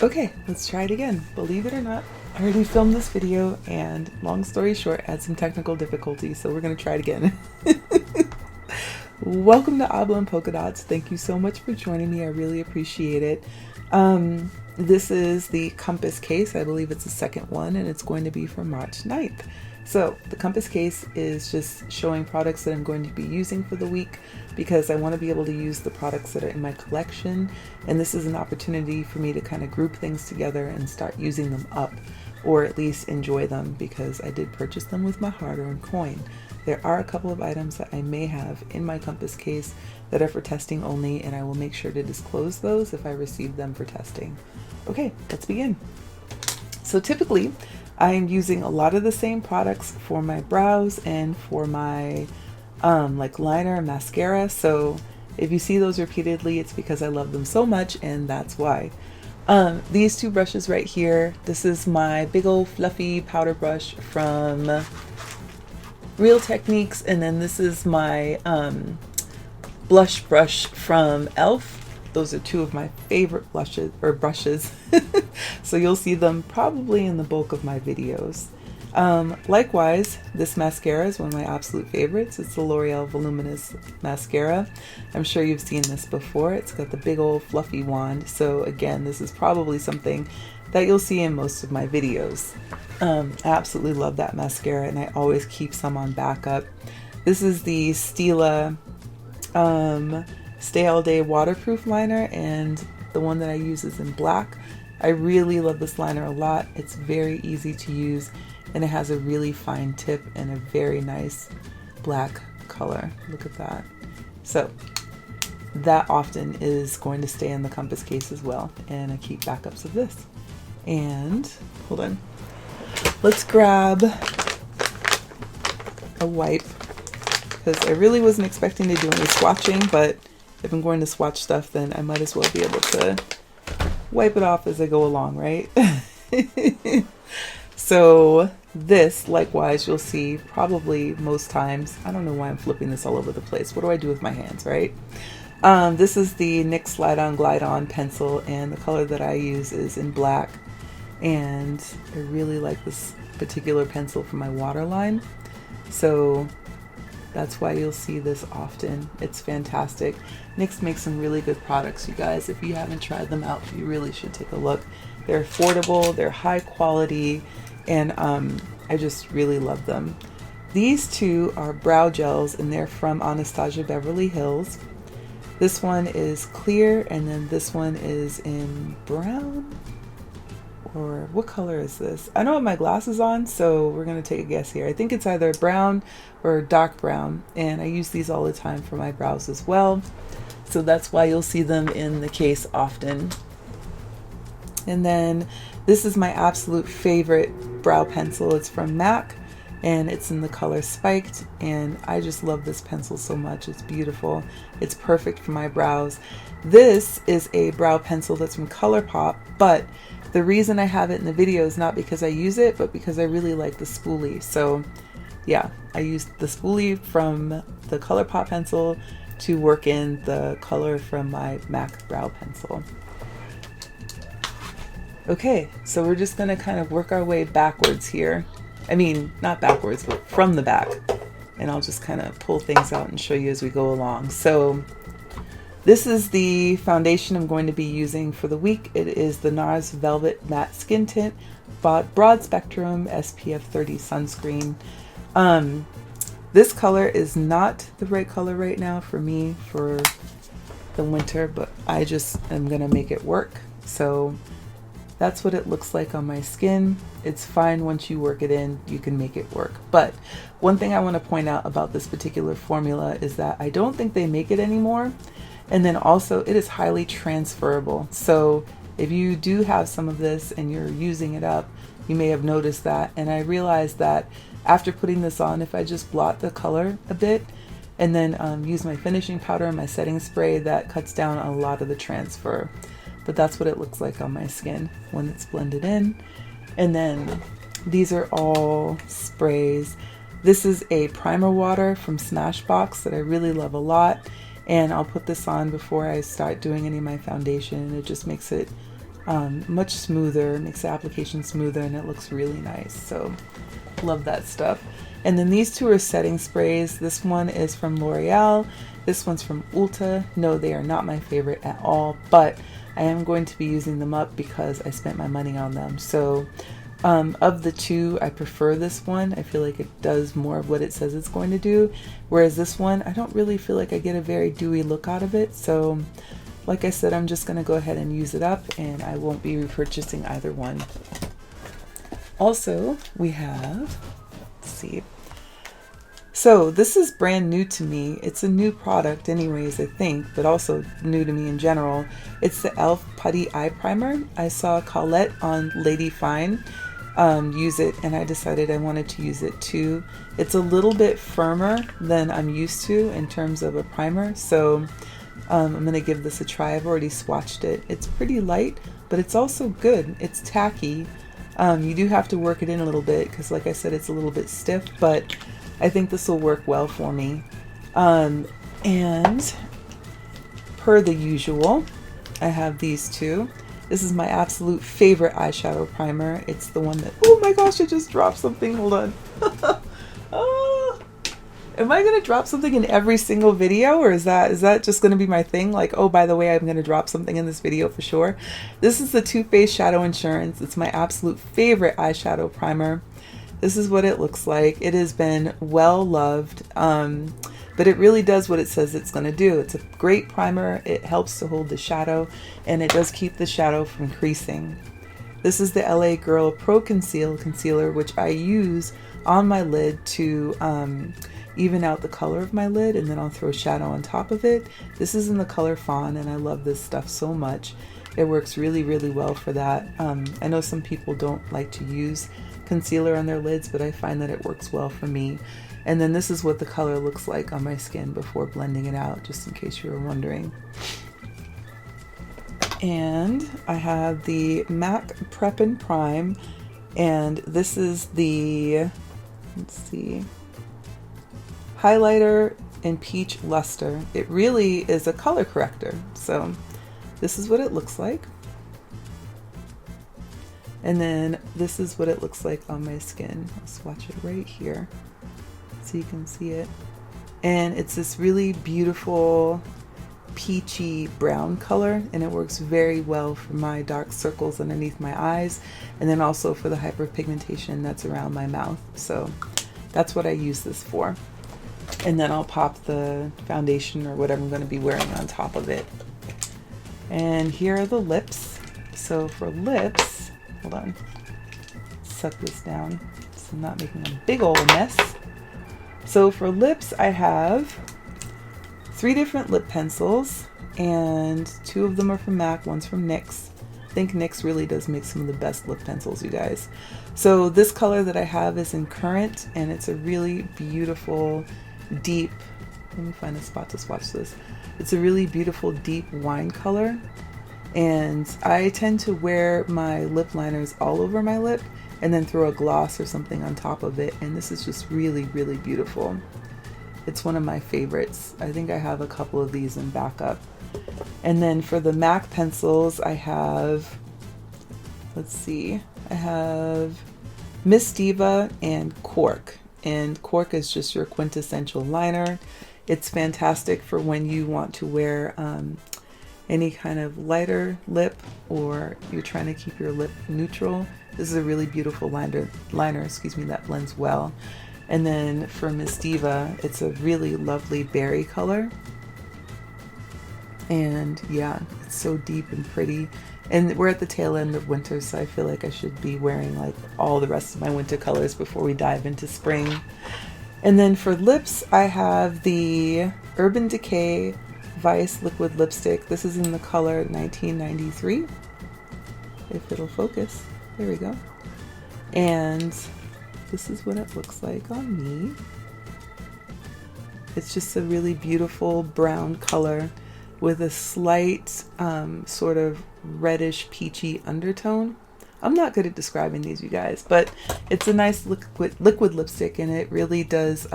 Okay, let's try it again. Believe it or not, I already filmed this video and long story short, had some technical difficulties, so we're gonna try it again. Welcome to Oblong Polka Dots. Thank you so much for joining me. I really appreciate it. This is the compass case. I believe it's the second one and it's going to be for March 9th. So the compass case is just showing products that I'm going to be using for the week because I want to be able to use the products that are in my collection, and this is an opportunity for me to kind of group things together and start using them up, or at least enjoy them, because I did purchase them with my hard-earned coin. There are a couple of items that I may have in my compass case that are for testing only, and I will make sure to disclose those if I receive them for testing. Okay, let's begin. So typically, I'm using a lot of the same products for my brows and for my like liner and mascara. So if you see those repeatedly, it's because I love them so much, and that's why. These two brushes right here, this is my big old fluffy powder brush from Real Techniques, and then this is my blush brush from E.L.F. Those are two of my favorite brushes. So you'll see them probably in the bulk of my videos. Likewise, this mascara is one of my absolute favorites. It's the L'Oreal Voluminous Mascara. I'm sure you've seen this before. It's got the big old fluffy wand. So again, this is probably something that you'll see in most of my videos. I absolutely love that mascara, and I always keep some on backup. This is the Stila Stay All Day Waterproof Liner, and the one that I use is in black. I really love this liner a lot. It's very easy to use, and it has a really fine tip and a very nice black color. Look at that. So that often is going to stay in the compass case as well, and I keep backups of this. And hold on, let's grab a wipe, because I really wasn't expecting to do any swatching, but if I'm going to swatch stuff, then I might as well be able to wipe it off as I go along, right? So this, likewise, you'll see probably most times. I don't know why I'm flipping this all over the place. What do I do with my hands, right? This is the NYX Slide On Glide On pencil, and the color that I use is in black. And I really like this particular pencil for my waterline. So that's why you'll see this often. It's fantastic. NYX makes some really good products, you guys. If you haven't tried them out, you really should take a look. They're affordable, they're high quality, and I just really love them. These two are brow gels, and they're from Anastasia Beverly Hills. This one is clear, and then this one is in brown. Or what color is this? I don't have my glasses on, so we're gonna take a guess here. I think it's either brown or dark brown, and I use these all the time for my brows as well. So that's why you'll see them in the case often. And then this is my absolute favorite brow pencil. It's from MAC, and it's in the color Spiked, and I just love this pencil so much. It's beautiful. It's perfect for my brows. This is a brow pencil that's from Colourpop, but the reason I have it in the video is not because I use it, but because I really like the spoolie. So yeah, I used the spoolie from the Colourpop pencil to work in the color from my MAC brow pencil. Okay, so we're just gonna kind of work our way backwards here. I mean, not backwards, but from the back. And I'll just kind of pull things out and show you as we go along. So this is the foundation I'm going to be using for the week. It is the NARS Velvet Matte Skin Tint Broad Spectrum SPF 30 Sunscreen. This color is not the right color right now for me for the winter, but I just am gonna make it work. So that's what it looks like on my skin. It's fine once you work it in, you can make it work. But one thing I want to point out about this particular formula is that I don't think they make it anymore. And then also it is highly transferable. So if you do have some of this and you're using it up, you may have noticed that. And I realized that after putting this on, if I just blot the color a bit and then use my finishing powder and my setting spray, that cuts down a lot of the transfer. But that's what it looks like on my skin when it's blended in. And then these are all sprays. This is a primer water from Smashbox that I really love a lot. And I'll put this on before I start doing any of my foundation. It just makes it much smoother, makes the application smoother, and it looks really nice. So love that stuff. And then these two are setting sprays. This one is from L'Oreal. This one's from Ulta. No, they are not my favorite at all, but I am going to be using them up because I spent my money on them. So of the two, I prefer this one. I feel like it does more of what it says it's going to do. Whereas this one, I don't really feel like I get a very dewy look out of it. So like I said, I'm just going to go ahead and use it up, and I won't be repurchasing either one. Also, we have, let's see. So this is brand new to me. It's a new product anyways, I think, but also new to me in general. It's the E.L.F. Putty Eye Primer. I saw Colette on Lady Fine use it, and I decided I wanted to use it too. It's a little bit firmer than I'm used to in terms of a primer, so I'm going to give this a try. I've already swatched it. It's pretty light, but it's also good. It's tacky. You do have to work it in a little bit because, like I said, it's a little bit stiff, but I think this will work well for me. And per the usual, I have these two. This is my absolute favorite eyeshadow primer. It's the one that, oh my gosh, I just dropped something. Hold on. Oh. Am I going to drop something in every single video, or is that just going to be my thing? Like, oh, by the way, I'm going to drop something in this video for sure. This is the Too Faced Shadow Insurance. It's my absolute favorite eyeshadow primer. This is what it looks like. It has been well loved, but it really does what it says it's going to do. It's a great primer. It helps to hold the shadow, and it does keep the shadow from creasing. This is the LA Girl Pro Conceal Concealer, which I use on my lid to even out the color of my lid, and then I'll throw shadow on top of it. This is in the color Fawn, and I love this stuff so much. It works really, really well for that. I know some people don't like to use concealer on their lids, but I find that it works well for me. And then this is what the color looks like on my skin before blending it out, just in case you were wondering. And I have the MAC Prep and Prime, and this is the, let's see, highlighter in Peach Luster. It really is a color corrector. So this is what it looks like. And then this is what it looks like on my skin. I'll swatch it right here so you can see it. And it's this really beautiful peachy brown color, and it works very well for my dark circles underneath my eyes, and then also for the hyperpigmentation that's around my mouth. So that's what I use this for. And then I'll pop the foundation or whatever I'm going to be wearing on top of it. And here are the lips. So for lips, hold on, suck this down so I'm not making a big old mess. So for lips, I have 3 different lip pencils, and 2 of them are from MAC, one's from NYX. I think NYX really does make some of the best lip pencils, you guys. So this color that I have is in Currant, and it's a really beautiful, deep, let me find a spot to swatch this. It's a really beautiful, deep wine color. And I tend to wear my lip liners all over my lip and then throw a gloss or something on top of it. And this is just really, really beautiful. It's one of my favorites. I think I have a couple of these in backup. And then for the MAC pencils, I have, let's see, I have Miss Diva and Cork. And Cork is just your quintessential liner. It's fantastic for when you want to wear any kind of lighter lip, or you're trying to keep your lip neutral. This is a really beautiful liner, that blends well. And then for Miss Diva, it's a really lovely berry color. And yeah, it's so deep and pretty. And we're at the tail end of winter, so I feel like I should be wearing like all the rest of my winter colors before we dive into spring. And then for lips, I have the Urban Decay Vice Liquid Lipstick. This is in the color 1993. If it'll focus. There we go. And this is what it looks like on me. It's just a really beautiful brown color with a slight sort of reddish peachy undertone. I'm not good at describing these, you guys, but it's a nice liquid lipstick, and it really does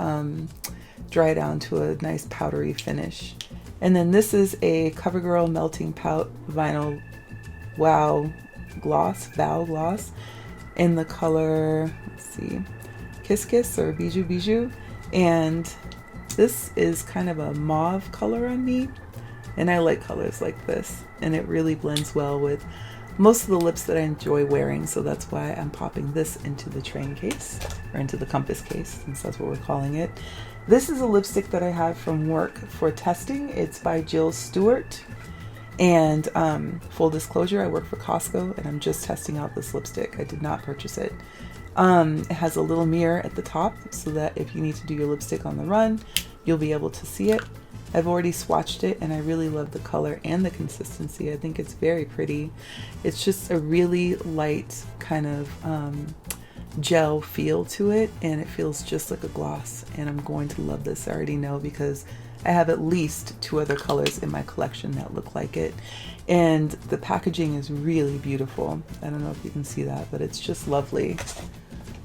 dry down to a nice powdery finish. And then this is a CoverGirl Melting Pout Vinyl Wow Gloss in the color, let's see, Kiss Kiss or Bijou Bijou. And this is kind of a mauve color on me, and I like colors like this, and it really blends well with most of the lips that I enjoy wearing, so that's why I'm popping this into the train case, or into the compass case, since that's what we're calling it. This is a lipstick that I have from work for testing. It's by Jill Stuart, and full disclosure, I work for Costco, and I'm just testing out this lipstick. I did not purchase it. It has a little mirror at the top, so that if you need to do your lipstick on the run, you'll be able to see it. I've already swatched it, and I really love the color and the consistency. I think it's very pretty. It's just a really light kind of gel feel to it, and it feels just like a gloss, and I'm going to love this. I already know, because I have at least 2 other colors in my collection that look like it, and the packaging is really beautiful. I don't know if you can see that, but it's just lovely.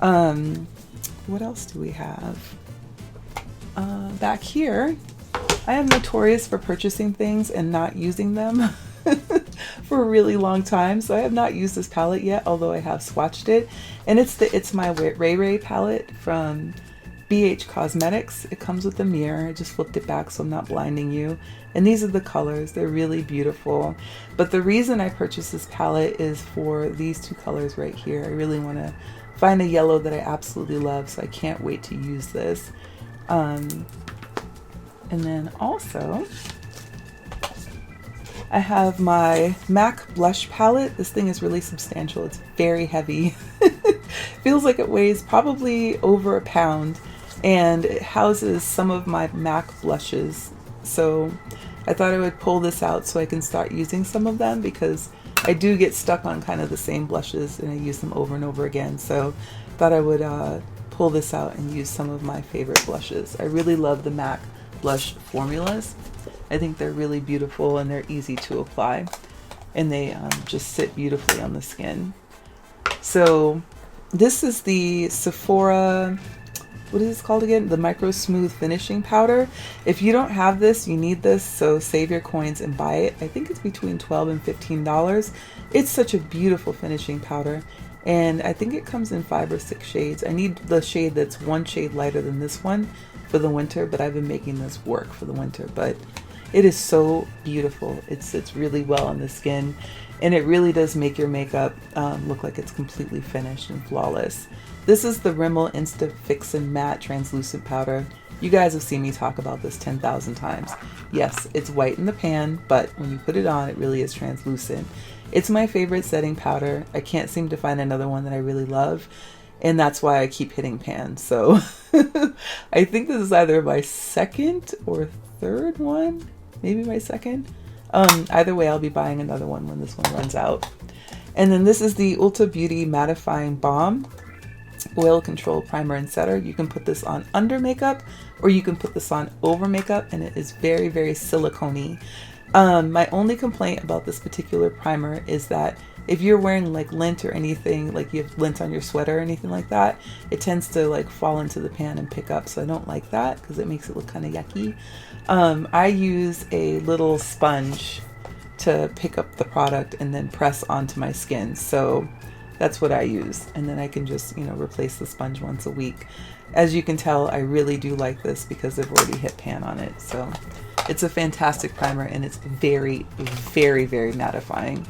What else do we have? Back here, I am notorious for purchasing things and not using them for a really long time. So I have not used this palette yet, although I have swatched it. And it's my Ray Ray palette from BH Cosmetics. It comes with a mirror. I just flipped it back so I'm not blinding you. And these are the colors. They're really beautiful. But the reason I purchased this palette is for these 2 colors right here. I really want to find a yellow that I absolutely love, so I can't wait to use this. And then also, I have my MAC blush palette. This thing is really substantial. It's very heavy. Feels like it weighs probably over a pound, and it houses some of my MAC blushes. So I thought I would pull this out so I can start using some of them, because I do get stuck on kind of the same blushes and I use them over and over again. So I thought I would pull this out and use some of my favorite blushes. I really love the MAC blush formulas. I think they're really beautiful, and they're easy to apply, and they just sit beautifully on the skin. So this is the Sephora, what is this called again? The Micro Smooth Finishing Powder. If you don't have this, you need this, so save your coins and buy it. I think it's between $12 and $15. It's such a beautiful finishing powder, and I think it comes in 5 or 6 shades. I need the shade that's 1 shade lighter than this one for the winter, but I've been making this work for the winter. But it is so beautiful. It sits really well on the skin, and it really does make your makeup look like it's completely finished and flawless. This is the Rimmel Insta Fixin' Matte Translucent Powder. You guys have seen me talk about this 10,000 times. Yes, it's white in the pan, but when you put it on, it really is translucent. It's my favorite setting powder. I can't seem to find another one that I really love, and that's why I keep hitting pan. So I think this is either my 2nd or 3rd one, maybe my 2nd. Either way, I'll be buying another one when this one runs out. And then this is the Ulta Beauty Mattifying Balm Oil Control Primer and Setter. You can put this on under makeup, or you can put this on over makeup, and it is very, very silicone-y. My only complaint about this particular primer is that if you're wearing like lint or anything, like you have lint on your sweater or anything like that, it tends to like fall into the pan and pick up. So I don't like that, because it makes it look kind of yucky. I use a little sponge to pick up the product and then press onto my skin. So that's what I use. And then I can just, replace the sponge once a week. As you can tell, I really do like this because I've already hit pan on it. So it's a fantastic primer, and it's very, very, very mattifying.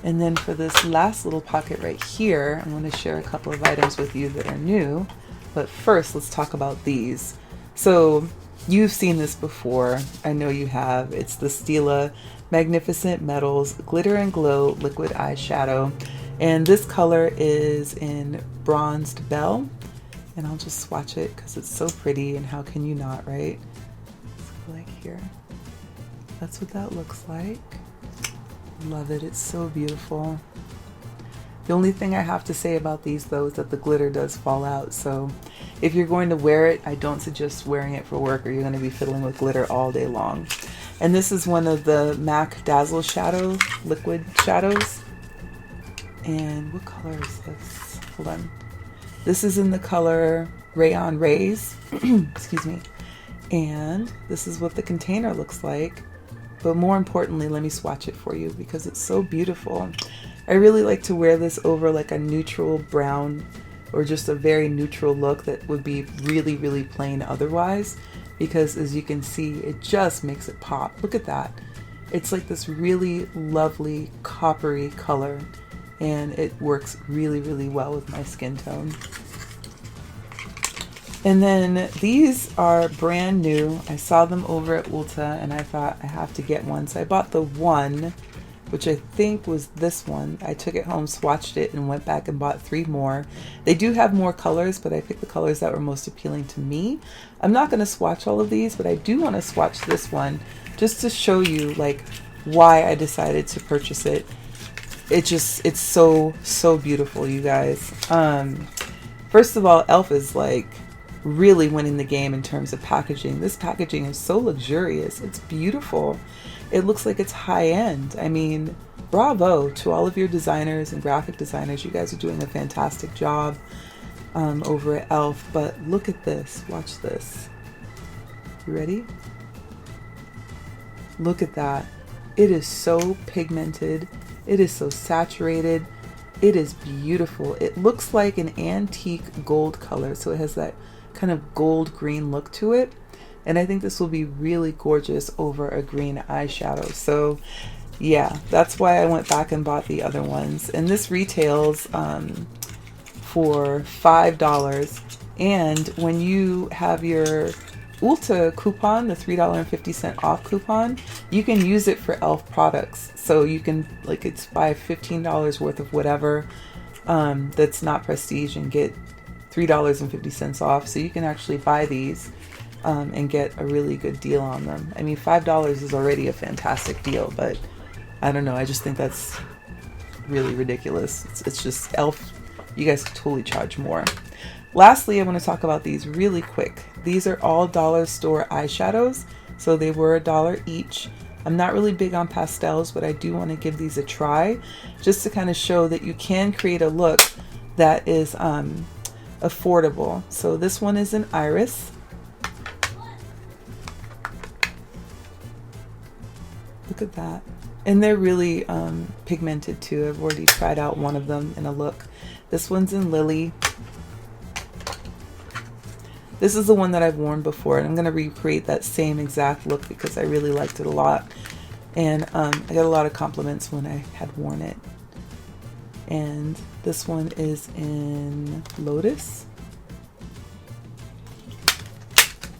And then for this last little pocket right here, I'm going to share a couple of items with you that are new. But first, let's talk about these. So you've seen this before. I know you have. It's the Stila Magnificent Metals Glitter and Glow Liquid Eyeshadow. And this color is in Bronzed Belle. And I'll just swatch it because it's so pretty, and how can you not, right? Let's go like here. That's what that looks like. Love it. It's so beautiful. The only thing I have to say about these though is that the glitter does fall out. So if you're going to wear it, I don't suggest wearing it for work, or you're going to be fiddling with glitter all day long. And this is one of the MAC Dazzle Shadow liquid shadows. And what color is this? Hold on. This is in the color Rayon Rays. Excuse me. And this is what the container looks like. But more importantly, let me swatch it for you because it's so beautiful. I really like to wear this over like a neutral brown or just a very neutral look that would be really, really plain otherwise, because as you can see, it just makes it pop. Look at that. It's like this really lovely coppery color, and it works really, really well with my skin tone. And then these are brand new. I saw them over at Ulta and I thought I have to get one. So I bought the one, which I think was this one. I took it home, swatched it, and went back and bought 3 more. They do have more colors, but I picked the colors that were most appealing to me. I'm not going to swatch all of these, but I do want to swatch this one just to show you like why I decided to purchase it. It's so beautiful, you guys. First of all, E.L.F is like really winning the game in terms of packaging. This packaging is so luxurious. It's beautiful. It looks like it's high-end. I mean, bravo to all of your designers and graphic designers. You guys are doing a fantastic job over at E.L.F. But look at this. Watch this. You ready? Look at that. It is so pigmented. It is so saturated. It is beautiful. It looks like an antique gold color, so it has that kind of gold green look to it, and I think this will be really gorgeous over a green eyeshadow. So yeah, that's why I went back and bought the other ones, and this retails for $5, and when you have your Ulta coupon, the $3.50 off coupon, you can use it for E.L.F products. So you can, like, it's buy $15 worth of whatever that's not prestige and get $3.50 off. So you can actually buy these and get a really good deal on them. I mean, $5 is already a fantastic deal, but I don't know, I just think that's really ridiculous. It's just E.L.F, you guys could totally charge more. Lastly, I want to talk about these really quick. These are all dollar store eyeshadows, so they were $1 each. I'm not really big on pastels, but I do want to give these a try just to kind of show that you can create a look that is affordable. So this one is an iris. Look at that. And they're really pigmented too. I've already tried out one of them in a look. This one's in lily. This is the one that I've worn before, and I'm going to recreate that same exact look because I really liked it a lot. And I got a lot of compliments when I had worn it. And this one is in Lotus.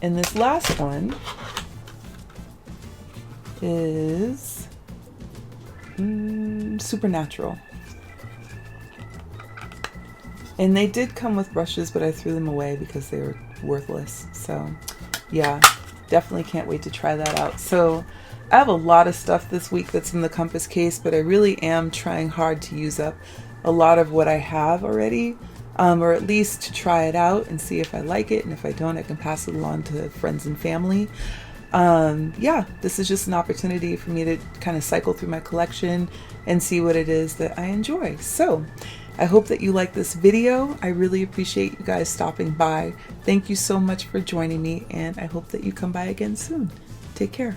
And this last one is Supernatural. And they did come with brushes, but I threw them away because they were worthless. So yeah, definitely can't wait to try that out. So I have a lot of stuff this week that's in the Compass case, but I really am trying hard to use up a lot of what I have already, or at least to try it out and see if I like it. And if I don't, I can pass it along to friends and family. Yeah, this is just an opportunity for me to kind of cycle through my collection and see what it is that I enjoy. So I hope that you like this video. I really appreciate you guys stopping by. Thank you so much for joining me, and I hope that you come by again soon. Take care.